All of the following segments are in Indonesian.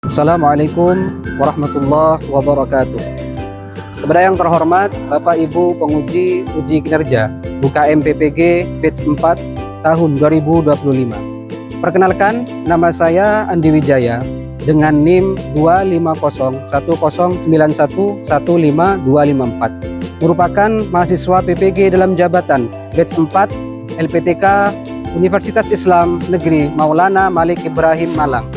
Assalamualaikum warahmatullahi wabarakatuh. Kepada yang terhormat Bapak Ibu penguji uji kinerja UKM PPG batch 4 tahun 2025. Perkenalkan, nama saya Andi Wijaya dengan NIM 2501091155254. Merupakan mahasiswa PPG dalam jabatan batch 4 LPTK Universitas Islam Negeri Maulana Malik Ibrahim Malang.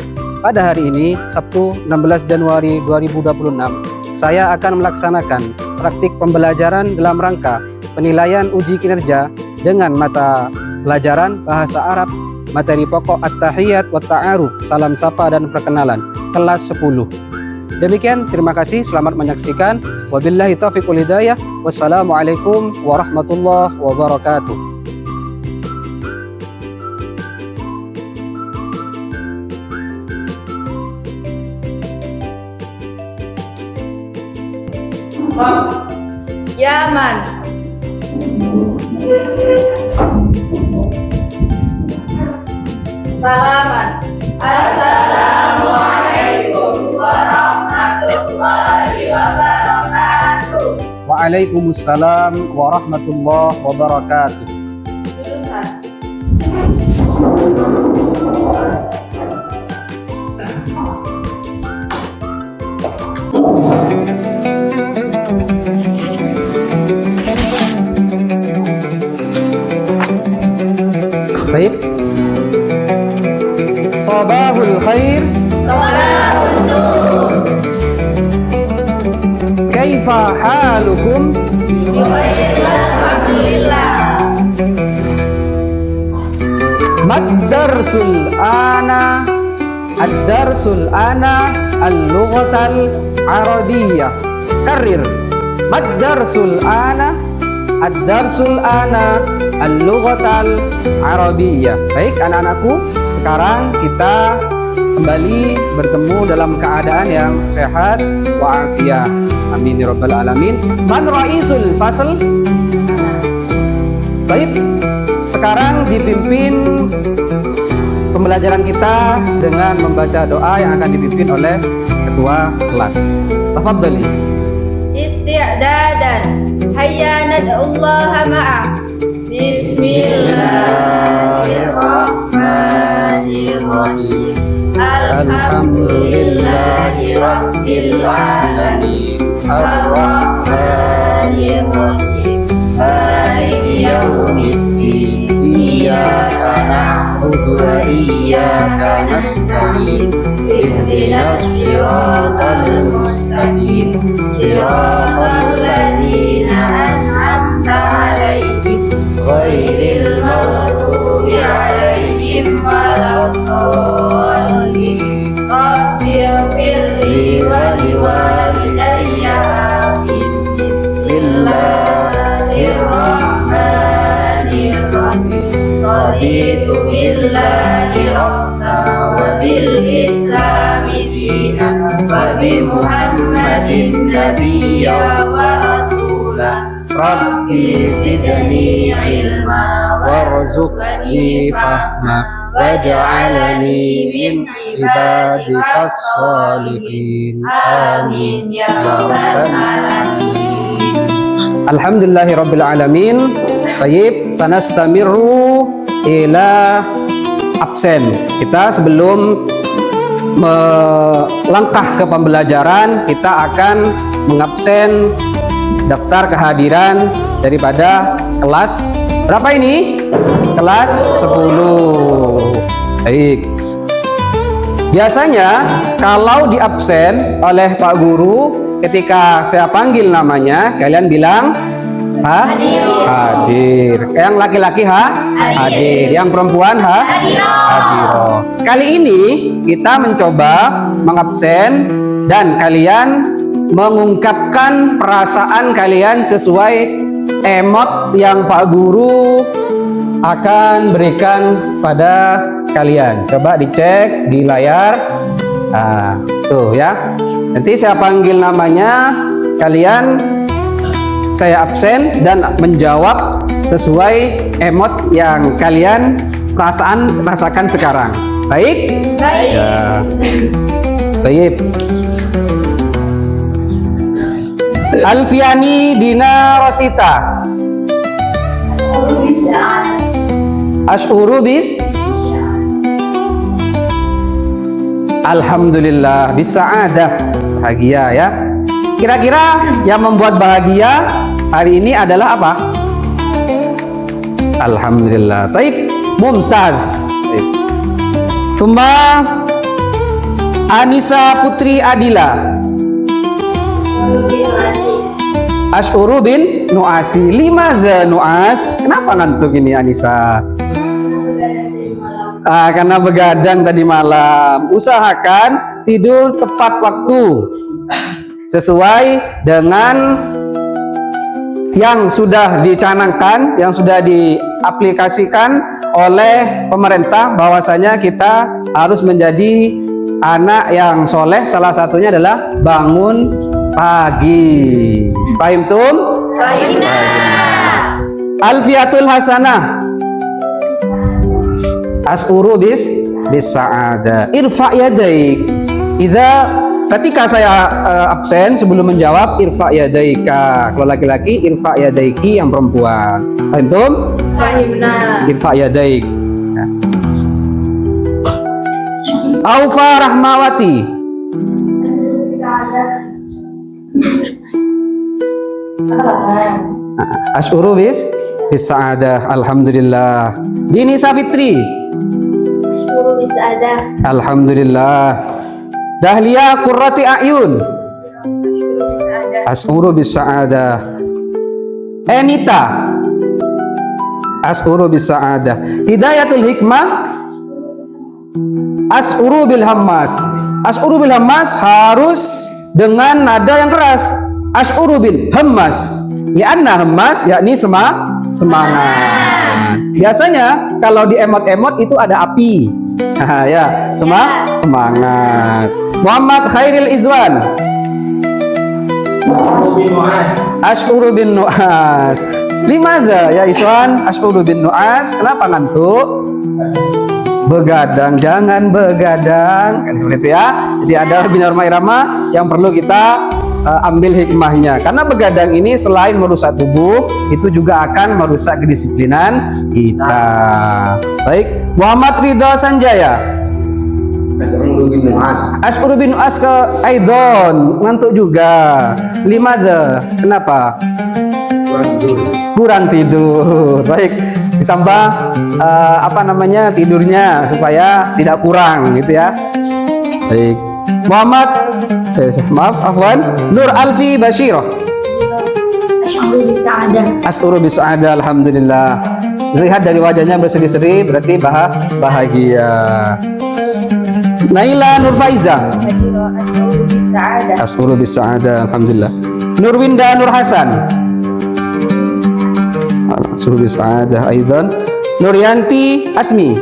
Pada hari ini, Sabtu 16 Januari 2026, saya akan melaksanakan praktik pembelajaran dalam rangka penilaian uji kinerja dengan mata pelajaran Bahasa Arab, materi pokok At-Tahiyat wa Ta'aruf, Salam Sapa dan Perkenalan, kelas 10. Demikian, terima kasih, selamat menyaksikan. Wabillahi taufiq wal hidayah. Wassalamualaikum warahmatullahi wabarakatuh. Yaman. Salaman. Assalamualaikum warahmatullahi wabarakatuh. Waalaikumsalam warahmatullahi wabarakatuh. Jurusan. Baik. Sabahul khair. Salahun nur. Kaifa halukum? Alhamdulillah. Mad-darsul ana. Ad-darsul ana al-lughatal arabiyyah. Karir. Mad-darsul ana. Ad-darsul ana al-lughatal arabiyyah. Baik anak-anakku, sekarang kita kembali bertemu dalam keadaan yang sehat wa'afiyah. Amin ya rabbal alamin. Man ra'isul fasl? Baik, sekarang dipimpin pembelajaran kita dengan membaca doa yang akan dipimpin oleh ketua kelas. Tafadhali. Isti'dadan. Hayya nad'ullaha ma'a. Bismillahirrahmanirrahim. Alhamdulillahi rabbil alamin. Ar-Rahmanirrahim. Maliki yaumiddin. Iyyaka na'budu wa iyyaka nasta'in. Ihdinas siratal mustaqim. Siratal ladzina an'amta 'alaihim ghairil maghdubi 'alaihim waladdallin. Rabbighfirli wa liwalidayya. Amin. Bismillahirrahmanirrahim. Raditu billahi rabbana wa bil islami dinan wa bi Muhammadin nabiyya wa rasulah. Rabbi zidni ilma warzuqni fahma waj'alni min ibadikas sholihin. Amin ya rabbal alamin. Alhamdulillahi rabbil alamin. Baik, sanastamiru ila absen. Kita sebelum melangkah ke pembelajaran, kita akan mengabsen daftar kehadiran daripada kelas berapa ini? Kelas 10. Baik. Biasanya kalau diabsen oleh Pak Guru ketika saya panggil namanya, kalian bilang hadir. Yang laki-laki hadir. Yang perempuan hadiro. Kali ini kita mencoba mengabsen dan kalian mengungkapkan perasaan kalian sesuai emot yang Pak Guru akan berikan pada kalian. Coba dicek di layar. Nah, tuh ya. Nanti saya panggil namanya, kalian saya absen dan menjawab sesuai emot yang kalian rasakan sekarang. Baik? Baik. Ya. Baik. Alfiani Dina Rosita. Ash'uru bis. Alhamdulillah bisa'adah, bahagia ya. Kira-kira yang membuat bahagia hari ini adalah apa? Alhamdulillah. Taib, mumtaz. Taib. Summa Anisa Putri Adila. Ash'uru bin nu'asi. Limadha nu'as? Kenapa ngantuk ini Anisa? Karena begadang tadi malam. Usahakan tidur tepat waktu sesuai dengan yang sudah dicanangkan, yang sudah diaplikasikan oleh pemerintah, bahwasanya kita harus menjadi anak yang soleh. Salah satunya adalah bangun pagi. Paham tum? Alfiatul Hasanah. Ash'uru bis sa'adah. Irfa yadaik. Ketika saya absen sebelum menjawab, irfa yadaika. Kalau laki-laki, irfa yadaiki yang perempuan. Paham tum? Fahimna. Irfa yadaik. Ya. Aufa Rahmawati. Ash'uru bis sa'adah. Alhamdulillah. Dini Safitri. Alhamdulillah. Dahlia Qurrati A'yun. Ash'uru bis sa'adah. Enita. Ash'uru bis sa'adah. Hidayatul Hikmah. Ash'uru bil hammas. Ash'uru bil hammas harus dengan nada yang keras. Ash'uru bil hammas. Lianna hammas yakni semangat. Biasanya kalau di emot-emot itu ada api. Ya, semangat. Muhammad Khairil Izwan. Ash'uru bin nu'as. Limadha ya Izwan? Ash'uru bin nu'as. Kenapa ngantuk? Begadang, jangan begadang. Kan seperti itu ya. Jadi ada bina irama yang perlu kita ambil hikmahnya, karena begadang ini selain merusak tubuh, itu juga akan merusak kedisiplinan kita. Baik, Muhammad Ridho Sanjaya. Ash'uru bin nu'as ke Aidon, ngantuk juga. Limadha? Kenapa? Kurang tidur. Baik, ditambah tidurnya supaya tidak kurang gitu ya. Baik, Muhammad Afwan Nur Alfi Bashirah. Ash'uru bis sa'adah. Alhamdulillah. Lihat dari wajahnya berseri-seri, berarti bahagia. Naila Nur Faiza. Ash'uru bis sa'adah. Alhamdulillah. Nurwinda Nur Hasan. Ash'uru bis sa'adah aidan. Nuryanti Asmi.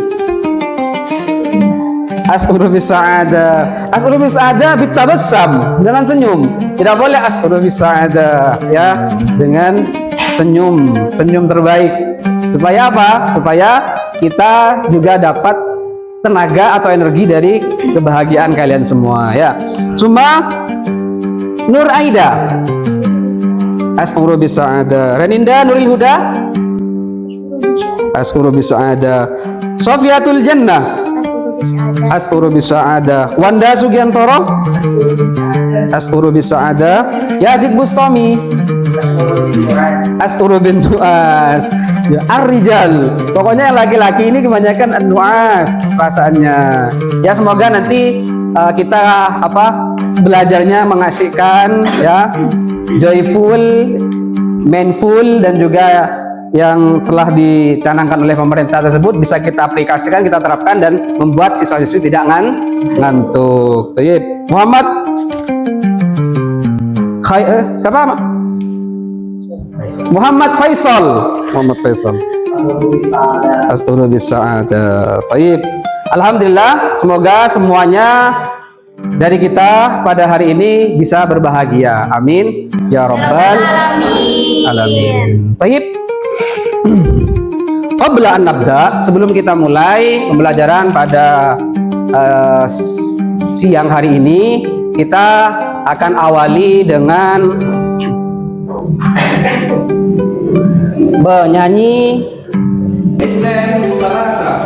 Ash'uru bis sa'adah. Ash'uru bis sa'adah bitabassam, dengan senyum. Tidak boleh ash'uru bis sa'adah ya, dengan senyum terbaik. Supaya apa? Supaya kita juga dapat tenaga atau energi dari kebahagiaan kalian semua ya. Summa Nur Aida. Ash'uru bis sa'adah. Reninda Nuril Huda. Ash'uru bis sa'adah. Sofiatul Jannah. Ash'uru bis sa'adah. Wanda Sugiantoro. Ash'uru bis sa'adah. Yazid Bustami. Ash'uru bin nu'as. Ya, Ar-rijal. Pokoknya yang laki-laki ini kebanyakan nu'as perasaannya. Ya, semoga nanti kita belajarnya mengasihkan ya, joyful, mindful, dan juga yang telah dicanangkan oleh pemerintah tersebut bisa kita aplikasikan, kita terapkan, dan membuat siswa-siswi tidak ngantuk. Tayyib. Muhammad siapa? Muhammad Faisal. Muhammad Faisal. Ash'uru bis sa'adah. Tayyib. Alhamdulillah, semoga semuanya dari kita pada hari ini bisa berbahagia. Amin ya rabbal alamin. Tayyib. Qabla an nabda, sebelum kita mulai pembelajaran pada siang hari ini kita akan awali dengan menyanyi Islam Salasa.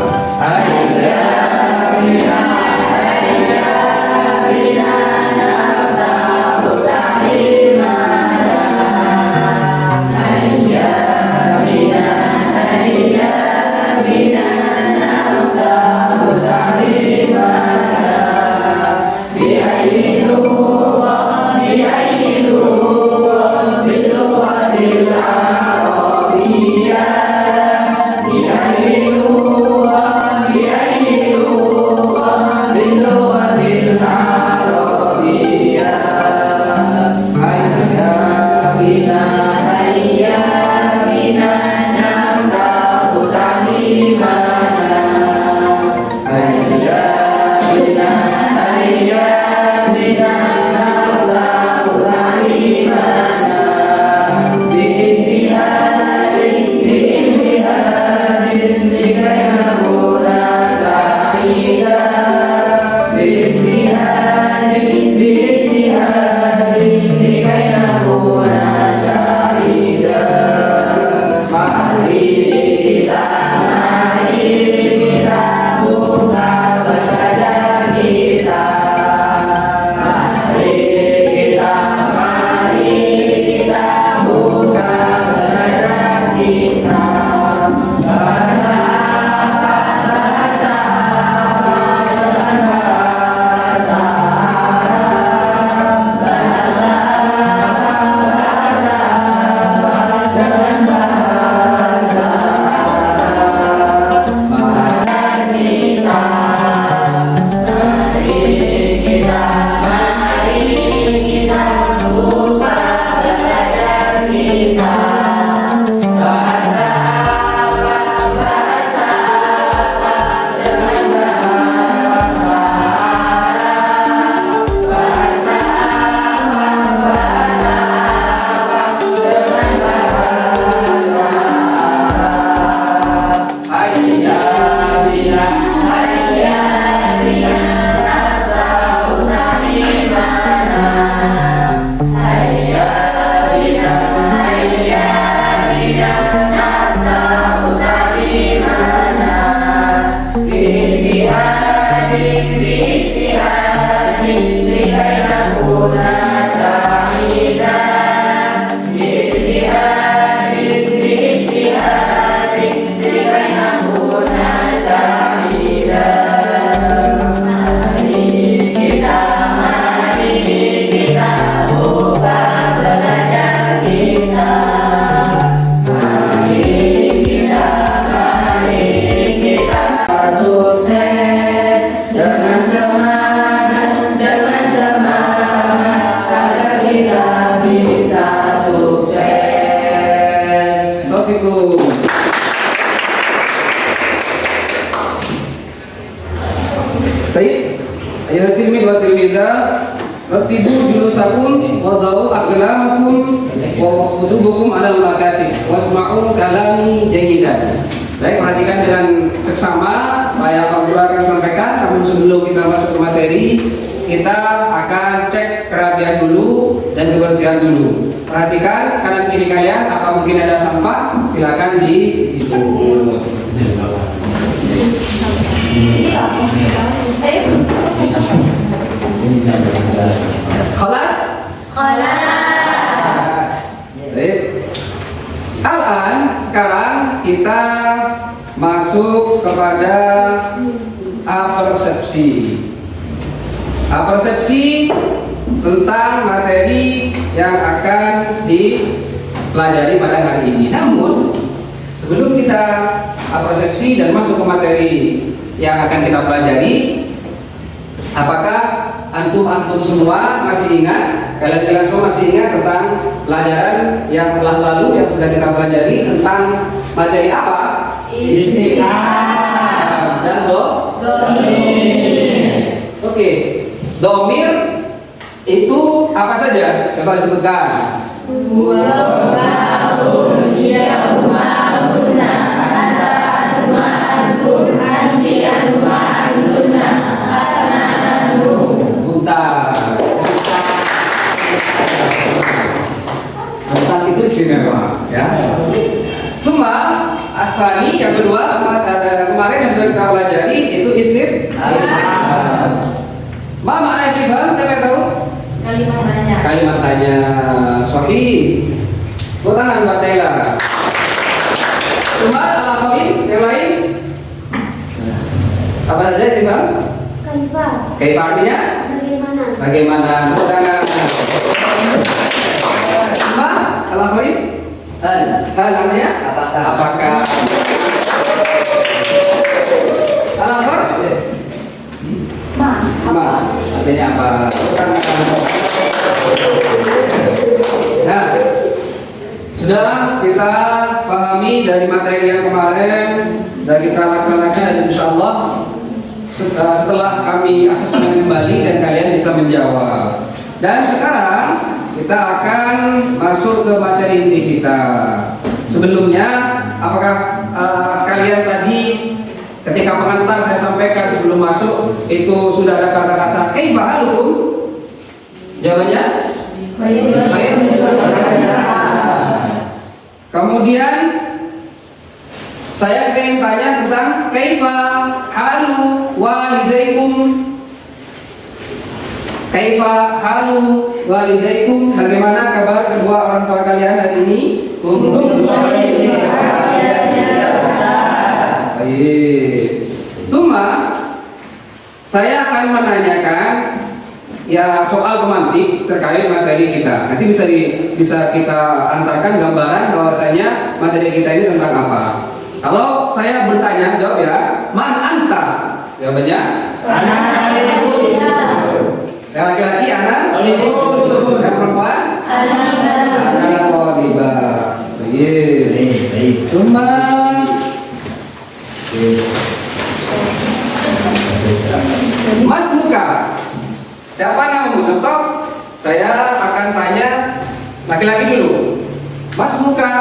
Ayo tilmid wa tilmidah rattibu julusakum wadau aqlamakum wa qutubukum alal makatib wasma'u kalami jayidan. Baik, perhatikan dengan seksama apa yang Pak Guru akan sampaikan. Namun sebelum kita masuk ke materi, kita akan cek kerapian dulu dan kebersihan dulu. Perhatikan kanan kiri kalian, apa mungkin ada sampah, silakan dihitung. Khalas? Khalas. Baik. Al-an, sekarang kita masuk kepada apersepsi. Apersepsi tentang materi yang akan dipelajari pada hari ini. Namun, sebelum kita apersepsi dan masuk ke materi yang akan kita pelajari, apakah antum semua masih ingat, kalian semua masih ingat tentang pelajaran yang telah lalu yang sudah kita pelajari tentang materi apa? Istifham dan domir. Oke, domir itu apa saja? Coba disebutkan. kalimat tanya sahih. Tepuk tangan buat Naila. Cuma al-akhirin yang lain apa saja sih Bang? Kaifa. Kaifa artinya? Bagaimana? Bagaimana? Tepuk tangan. Cuma al-akhirin? Hal artinya? Apakah? Al-akhir? Ma. Artinya apa? Nah, sudah kita pahami dari materi yang kemarin dan kita laksanakan, dan insya Allah setelah kami asesmen kembali dan kalian bisa menjawab. Dan sekarang kita akan masuk ke materi inti kita. Sebelumnya, apakah kalian tadi ketika pengantar saya sampaikan sebelum masuk itu sudah ada kata-kata kaifa halukum? Jawabannya? Baik. Kemudian saya ingin tanya tentang kaifa halu walidaykum. Kaifa halu walidaykum? Bagaimana kabar kedua orang tua kalian hari ini? Baik. Cuma saya akan menanyakan ya soal pemantik terkait materi kita. Nanti bisa kita antarkan gambaran bahwasanya materi kita ini tentang apa. Kalau saya bertanya, jawab ya. Man anta? Jawabannya? Ana. Yang laki-laki anak? Yang perempuan? Anak Qodiba. Baik. Cuma Mas Muka. Siapa namamu? Contoh, saya akan tanya laki-laki dulu. Mas Muka.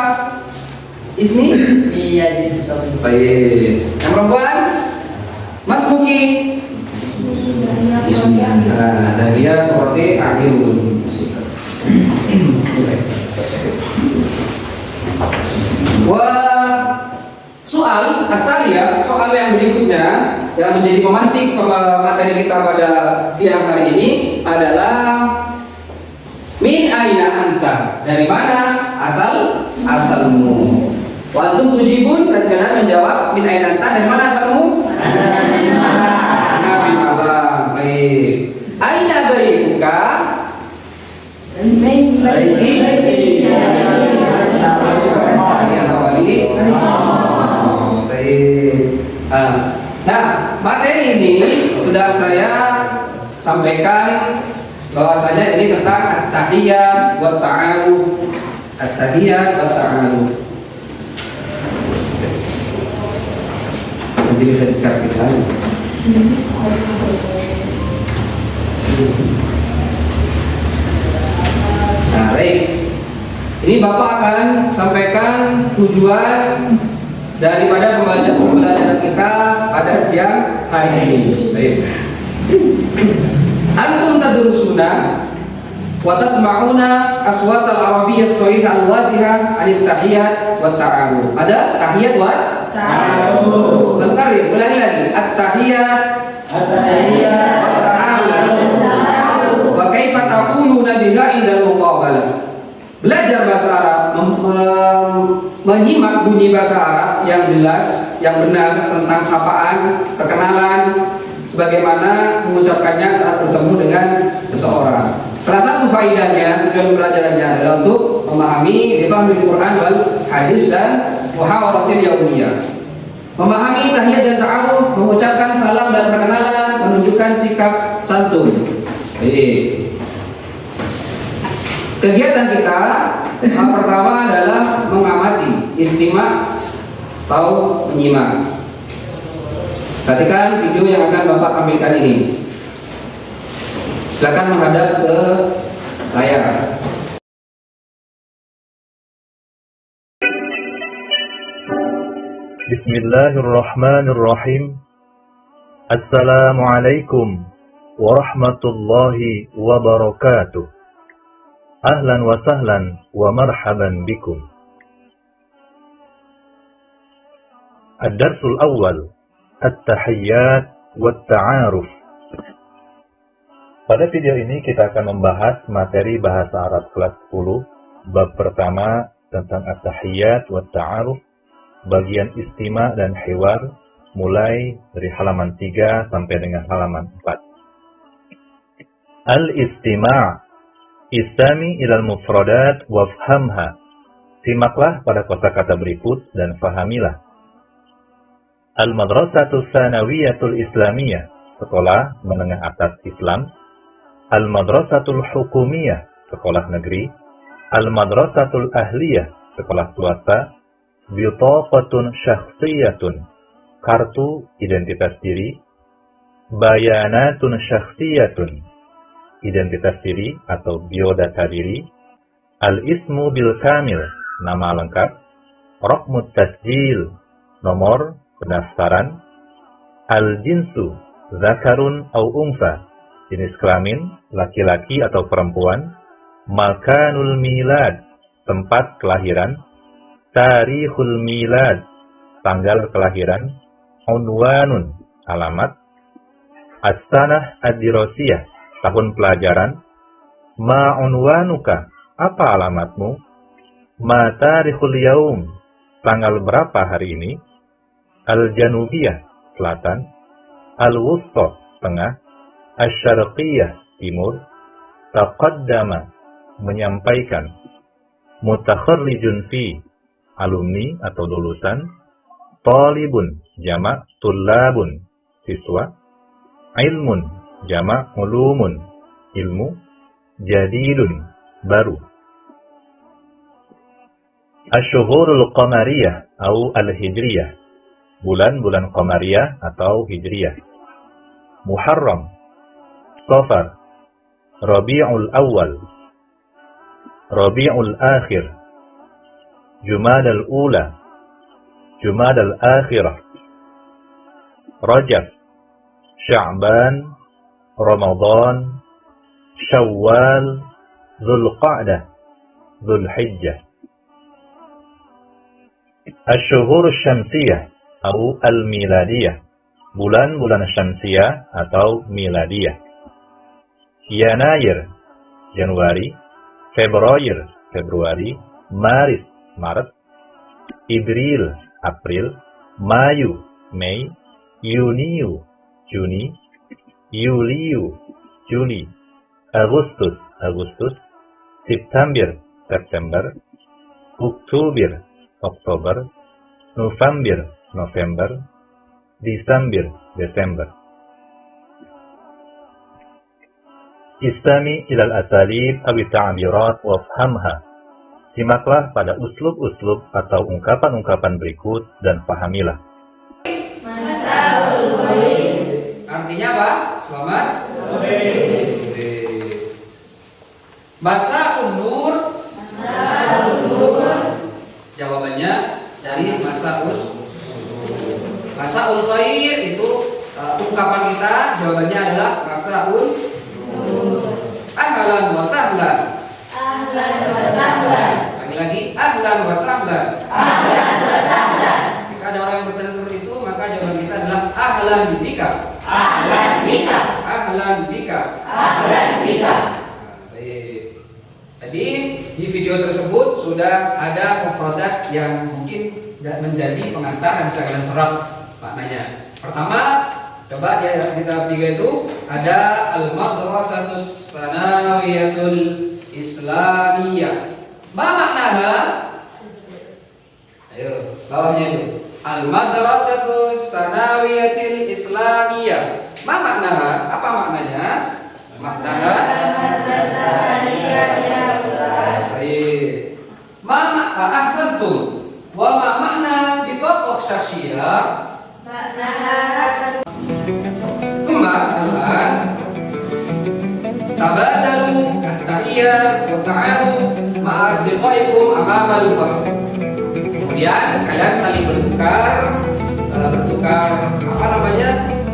Ismi? Iya sih, Baik. Yang perempuan? Mas Muki. Ismi. Nah, Dahlia seperti Akhirun. Wah, soal soal yang berikutnya yang menjadi pemantik materi kita pada siang hari ini adalah min aina anta? Dari mana asalmu? Wa antum tujibun, dan kalian menjawab min aina anta, dari mana asalmu? Ana bin Malang. Baik. Aina baituka? Baiki. Nah, materi ini sudah saya sampaikan bahwasanya ini tentang at-tahiyat wa ta'aruf. At-tahiyat wa ta'aruf. Nanti bisa dikasihkan. Nah, baik. Ini Bapak akan sampaikan tujuan daripada pembelajaran kita pada siang hari ini. Baik. Antum tadrusuna wa tasma'una aswat al-arabiyyah as-sahihah al-wadihah anit tahiyat wa ta'aruf. Ada tahiyat wa ta'aruf. Bentar ya, ulangi lagi. At-tahiyat wa ta'aruf. Wa kaifa taquluna biha indal muqabalah. Belajar bahasa Arab, menyimak bunyi bahasa Arab yang jelas, yang benar tentang sapaan, perkenalan, sebagaimana mengucapkannya saat bertemu dengan seseorang. Salah satu faedahnya, tujuan pembelajarannya adalah untuk memahami fahmul Quran wal hadis dan muhawaratil yaumiyah. Memahami tahiyat dan ta'aruf, mengucapkan salam dan perkenalan, menunjukkan sikap santun. Kegiatan kita yang pertama adalah mengamati, istimak atau menyimak. Perhatikan video yang akan Bapak tampilkan ini. Silakan menghadap ke layar. Bismillahirrahmanirrahim. Assalamualaikum warahmatullahi wabarakatuh. Ahlan wa sahlan wa marhaban bikum. Ad-darsul awal, at-tahiyyat wa at-ta'aruf. Pada video ini kita akan membahas materi bahasa Arab kelas 10, bab pertama tentang at-tahiyyat wa ta'aruf, bagian istima dan hiwar, mulai dari halaman 3 sampai dengan halaman 4. Al-istima' istami ilal mufradat wafhamha. Simaklah pada kosakata berikut dan fahamilah. Al-madrasatul sanawiyatul islamiyah, sekolah menengah atas Islam. Al-madrasatul hukumiyah, sekolah negeri. Al-madrasatul ahliyah, sekolah swasta. Bitaqatun syakhsiyatun, kartu identitas diri. Bayanatun syakhsiyatun, identitas diri atau biodata diri. Al-ismu bil kamil, nama lengkap. Raqmut tasjil, nomor pendaftaran. Al-jinsu, zakarun au unsa, jenis kelamin, laki-laki atau perempuan. Makanul milad, tempat kelahiran. Tarikhul milad, tanggal kelahiran. Unwanun, alamat. As-sanah ad-dirasiyah, tahun pelajaran. Ma unwanuka, apa alamatmu? Ma tarikhul yaum, tanggal berapa hari ini? Al-janubiyah, selatan. Al-wusta, tengah. Asy-syarqiyah, timur. Taqaddama, menyampaikan. Mutakharrijun fi, alumni atau lulusan. Talibun, jamak tullabun, siswa. Ilmun, jamak ulumun, ilmu. Jadidun, baru. Asyhurul qamariyah atau al-hijriyah, bulan-bulan qamariyah atau hijriyah. Muharram, Safar. Rabiul awal, Rabiul akhir. Jumadal ula, Jumadal akhirah. Rajab, Sya'ban, Ramadan, Syawal, Dzulqa'dah, Dzulhijjah. Asyhur syamsiyah atau al-miladiyah, bulan-bulan syamsiyah atau miladiyah. Yanair, Januari. Februari, Februari. Maris, Maret. Ibril, April. Mayu, Mei. Yuniu, Juni. Yuliu, Juli. Agustus, Agustus. September, September. Oktober, Oktober. November, November. Desember, Desember. Istami ilal asalib awi ta'birat wafhamha. Simaklah pada uslub-uslub atau ungkapan-ungkapan berikut dan pahamilah. Masaul khair. Artinya apa? Selamat sore. Masaul nur. Masaul nur. Jawabannya dari masaul. Masaul khair itu ungkapan kita, jawabannya adalah masaul nur. Ahlan wa sahlan. Ahlan wa sahlan. Lagi-lagi ahlan wa sahlan. Ahlan wa sahlan. Jika ada orang yang bertanya seperti itu, maka jawaban kita adalah ahlan bika. Ahlan bika. Ahlan bika. Ahlan bika. Baik. Tadi di video tersebut sudah ada mufradat yang mungkin menjadi pengantar yang bisa kalian serap maknanya. Pertama, coba di tahap 3 itu ada al-madrasatus sanawiyatul islamiyah. Ma maknaha? Ayo, bawahnya itu. Al-madrasatus sanawiyatil islamiyah. Ma maknaha? Apa maknanya? Maknaha Madrasah sanawiyah ya Ustaz. baik. Ma ahsantum. Wa ma makna bitaqah syakhsiyah? Maknaha Thumma al-an tabadalu at-tahiyyat wa ta'aruf ma'a asdiqaikum amama al-fasl. Kemudian kalian saling bertukar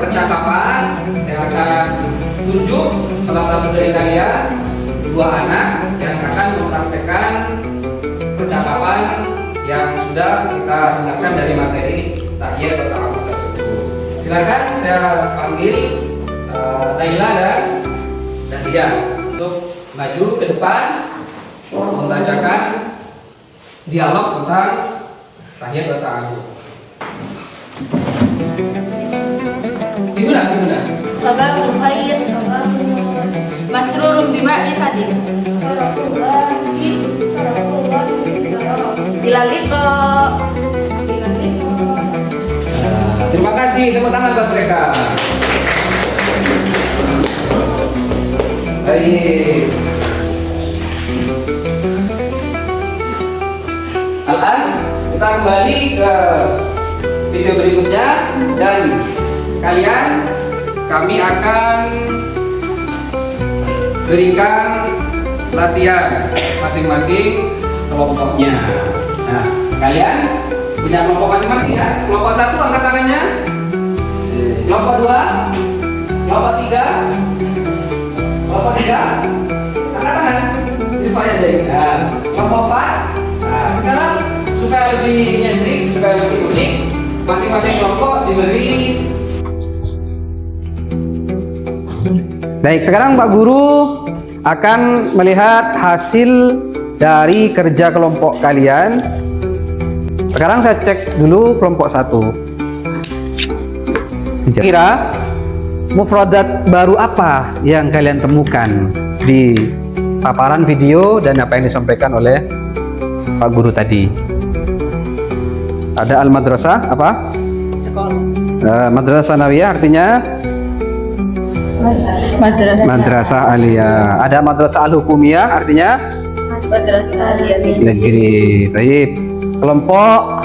percakapan. Saya akan tunjuk salah satu dari kalian, dua anak yang akan mempraktekkan percakapan yang sudah kita dengarkan dari materi tahiyat atau ta'awudz tersebut. Silakan saya panggil Naila dan Ya, untuk maju ke depan membacakan dialog tentang tahiyat wa ta'awudz. Gimana? Sababul khair, sababul nur. Masrurun bima'rifatin. Sarakullah bi sarakullah bilalito. Terima kasih, tepuk tangan buat mereka. Baik. Al-an kita kembali ke video berikutnya dan kami akan berikan latihan masing-masing kelompoknya. Nah, kalian punya kelompok masing-masing ya. Kelompok 1 angkat tangannya. Kelompok 2, kelompok 3, kelompok 3 angkat tangan. Ini Pak aja. Nah, kelompok 4. Nah, sekarang supaya lebih nyentrik, supaya lebih unik, masing-masing kelompok diberi. Baik, sekarang Pak Guru akan melihat hasil dari kerja kelompok kalian. Sekarang saya cek dulu kelompok 1. Kira mufradat baru apa yang kalian temukan di paparan video dan apa yang disampaikan oleh Pak Guru tadi? Ada al-madrasah apa? Sekolah. Madrasah Nawiyah artinya madrasah aliyah. Ada madrasah al-hukumiyah artinya Madrasah aliyah negeri. Baik. Kelompok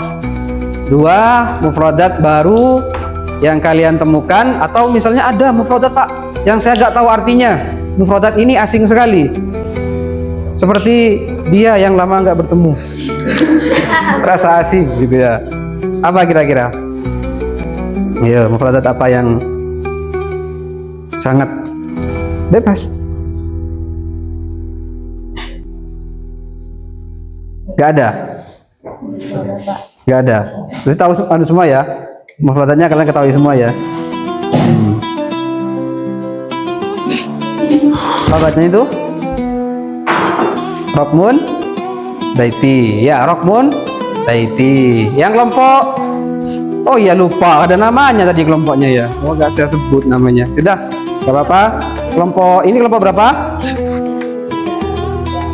2 mufradat baru yang kalian temukan, atau misalnya ada mufradat Pak yang saya nggak tahu artinya. Mufradat ini asing sekali. Seperti dia yang lama nggak bertemu. Rasa asing gitu ya. Apa kira-kira? Ya, mufradat apa yang sangat bebas? Gak ada? Gak ada. Jadi tahu semua ya? Mufradatnya kalian ketahui semua ya? Mufradatnya itu? Rokmun Baiti. Ya, Rokmun Baiti. Yang kelompok, oh iya lupa, ada namanya tadi kelompoknya ya. Oh gak saya sebut namanya. Sudah, gak apa-apa. Kelompok ini kelompok berapa?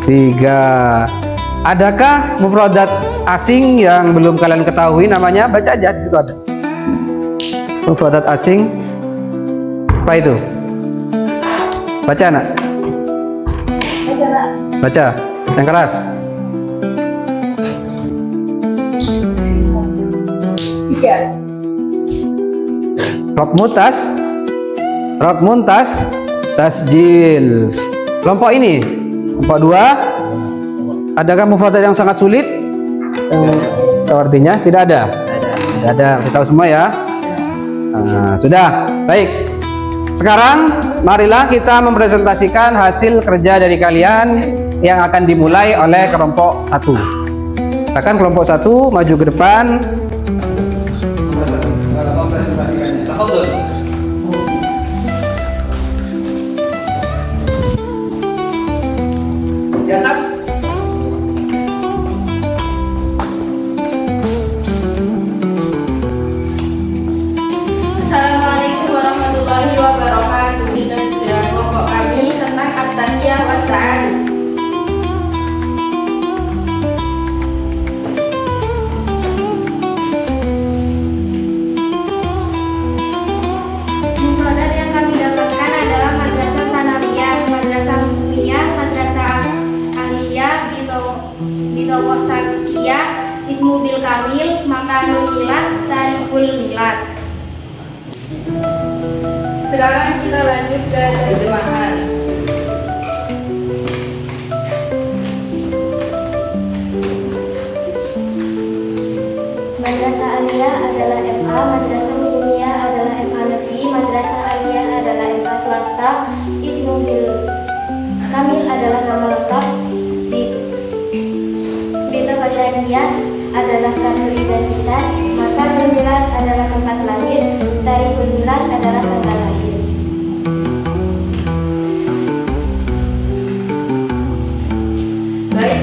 3. Adakah mufradat asing yang belum kalian ketahui namanya? Baca aja, di situ ada. Mufradat asing apa itu? Baca nak? Baca, yang keras. Rokmuntas, tasjil. Kelompok ini, kelompok 2. Adakah mufradat yang sangat sulit? Artinya tidak ada. Tidak ada. Kita tahu semua ya. Nah, sudah. Baik. Sekarang marilah kita mempresentasikan hasil kerja dari kalian yang akan dimulai oleh kelompok 1. Silakan kelompok 1 maju ke depan. Mempresentasikannya. Tafadhol. Di atas. Assalamualaikum warahmatullahi wabarakatuh. Dengan kelompok kami tentang at-tahiyah wa ta'aruf. Mufradat yang kami dapatkan adalah madrasah sanawiyah, madrasah hukumiyah, madrasah aliyah, bitokoh saksiyah, ismu bil kamil, makanul milad, tarikul milad. Sekarang kita lanjut ke terjemahan. Madrasah aliyah adalah MA, madrasah hukumiyah adalah MA negeri, madrasah aliyah adalah MA swasta, ismu bil kamil adalah nama lengkap, beta basyadiyah adalah kartu identitas, maka milad adalah tempat lahir, tarikul milad adalah tanggal lahir.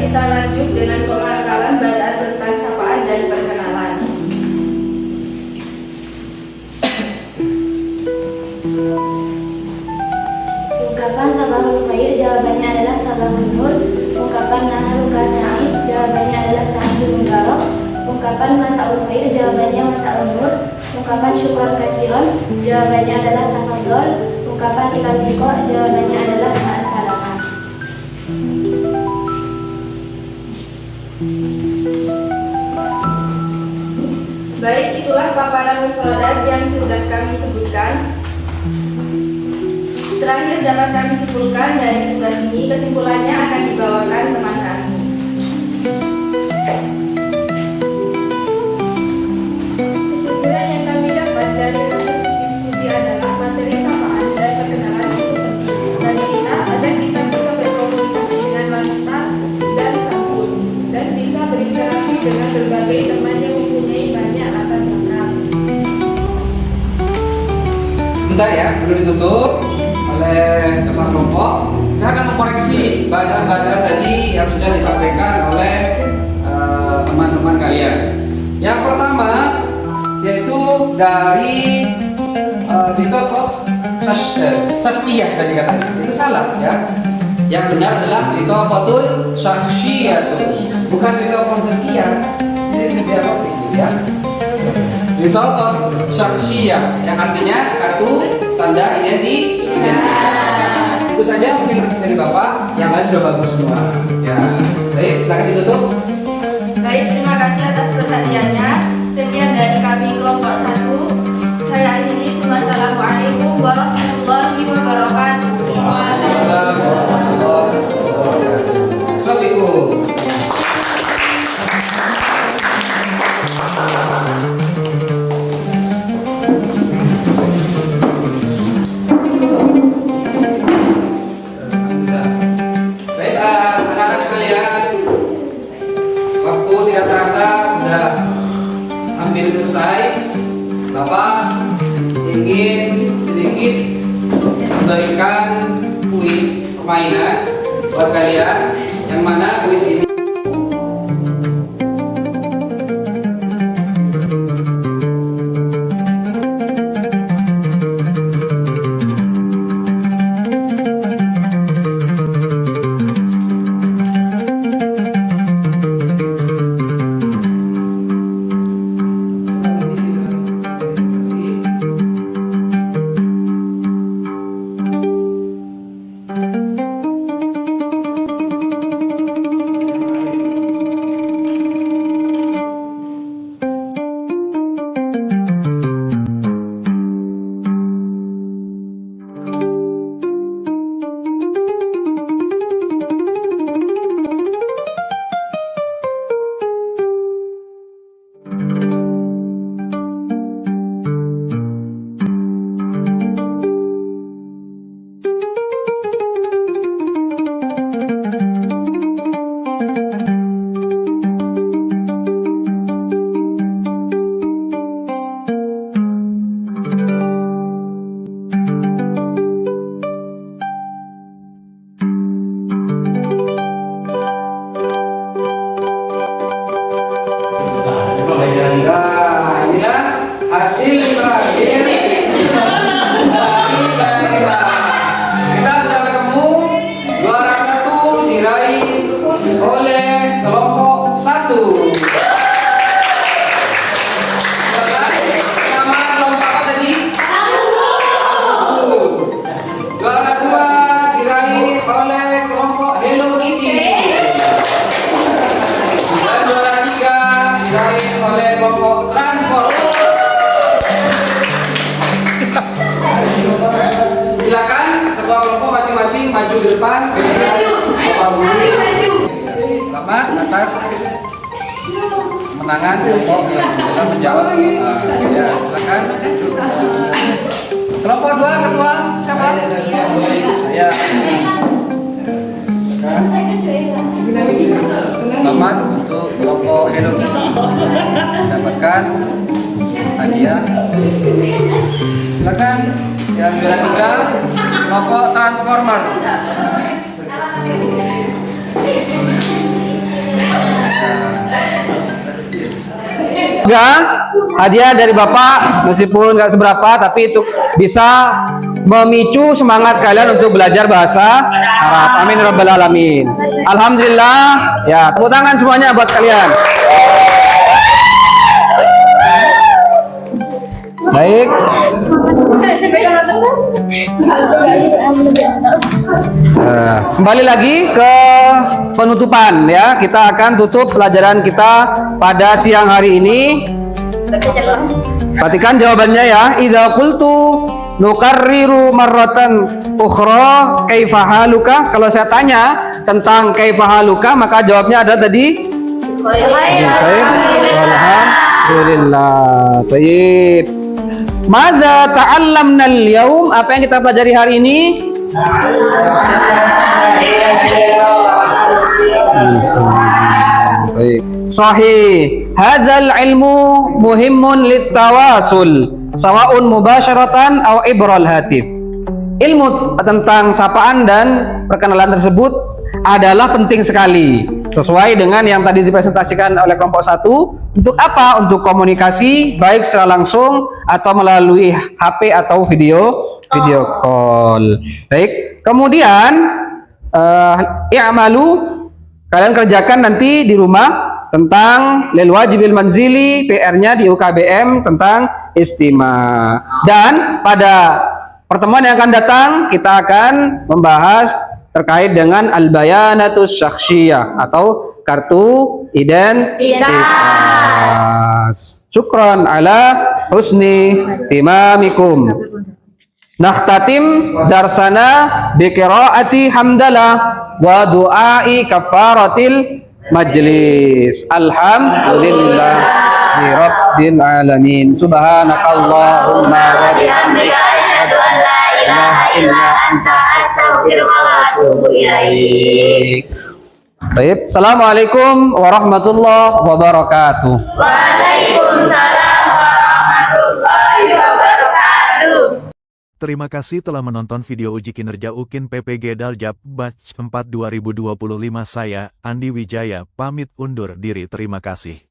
kita lanjut dengan pengakalan bacaan tentang sapaan dan perkenalan. Ungkapan sabahul khair jawabannya adalah sabahul nur. Ungkapan naharul kasaid jawabannya adalah sahidul mubarak. Ungkapan masaul khair jawabannya masaul nur. Ungkapan syukran kasiron jawabannya adalah tafadhol. Ungkapan ilatiko jawabannya adalah ma'assalamah. Baik, itulah paparan mufradat yang sudah kami sebutkan. Terakhir dapat kami simpulkan dari tugas ini, kesimpulannya akan dibawakan teman kami. Kesimpulan yang kami dapat dari hasil diskusi adalah materi sapaan dan perkenalan itu penting bagi kita agar kita bisa berkomunikasi dengan wanita dan santun dan bisa berinteraksi dengan berbagai teman yang mempunyai banyak latar belakang. Bentar ya, sebelum ditutup oleh kepala kelompok, saya akan mengkoreksi bacaan-bacaan tadi yang sudah disampaikan oleh teman-teman kalian. Yang pertama yaitu dari Ditokoh Saskiyah tadi katanya, itu salah ya. Yang benar adalah Ditokohul Saskiyah, bukan Ditokoh Saskiyah. Ini siapa itu ya? Ditokoh Saskiyah yang artinya kartu tanda identitas. Itu saja mungkin request dari Bapak, yang lain sudah bagus semua. Ya, baik, silakan ditutup. Baik, terima kasih atas perhatiannya. Sekian dari kami kelompok 1. Saya akhiri. Wassalamualaikum warahmatullahi wabarakatuh. Waalaikumsalam warahmatullahi wabarakatuh. Assalamualaikum. Baik, anak-anak sekalian, waktu tidak terasa sudah hampir selesai. Bapak ingin sedikit memberikan kuis permainan buat kalian, yang mana kuis ini hasil terakhir dari daerah. Kita sudah ketemu juara 1 diraih oleh kelompok 1. Nama kelompok apa tadi? Juara 2 diraih oleh kelompok Hello Kitty. Dan juara 3 diraih oleh kelompok Transport. Silakan ketua kelompok masing-masing maju ke depan. Selamat atas kemenangan kelompok dalam menjawab. Ya, silakan. Kelompok 2 ketua siapa? Ya. Selamat untuk kelompok Hello Kitty mendapatkan hadiah. Silakan yang juara 3 kelompok Transformer. Semoga hadiah dari Bapak meskipun nggak seberapa, tapi itu bisa memicu semangat kalian untuk belajar bahasa Arab. Amin ya rabbal alamin. Alhamdulillah. Ya, tepuk tangan semuanya buat kalian. Baik. Kembali lagi ke penutupan ya. Kita akan tutup pelajaran kita pada siang hari ini. Perhatikan jawabannya ya. Idza qultu nukarriru marratan ukhra kaifa haluka. Kalau saya tanya tentang kaifa haluka, maka jawabnya ada tadi alhamdulillah. Baik. Madza ta'allamna al-yaum? Apa yang kita pelajari hari ini? Baik. Sahih. Hadzal ilmu muhimmun lit-tawasul, sawa'un mubasharatan aw ibral hatif. Ilmu tentang sapaan dan perkenalan tersebut adalah penting sekali, sesuai dengan yang tadi dipresentasikan oleh kelompok 1. Untuk apa? Untuk komunikasi baik secara langsung atau melalui HP atau video call. Baik. Kemudian i'malu, kalian kerjakan nanti di rumah tentang lil wajibil manzili, PR-nya di UKBM tentang istima. Dan pada pertemuan yang akan datang kita akan membahas terkait dengan al-bayanatus syakhsiyah atau kartu identitas. Syukran ala husni timamikum. Nakhtatim darsana biqiraati hamdalah wa du'ai kafaratil majlis. Alhamdulillahi rabbil alamin. Subhanakallahumma wa bihamdika asyhadu an la ilaha illa anta astaghfiruka wa atubu ilaik. Baik, assalamualaikum warahmatullahi wabarakatuh. Waalaikumsalam warahmatullahi wabarakatuh. Terima kasih telah menonton video uji kinerja UKIN PPG Daljab Batch 4 2025. Saya, Andi Wijaya, pamit undur diri. Terima kasih.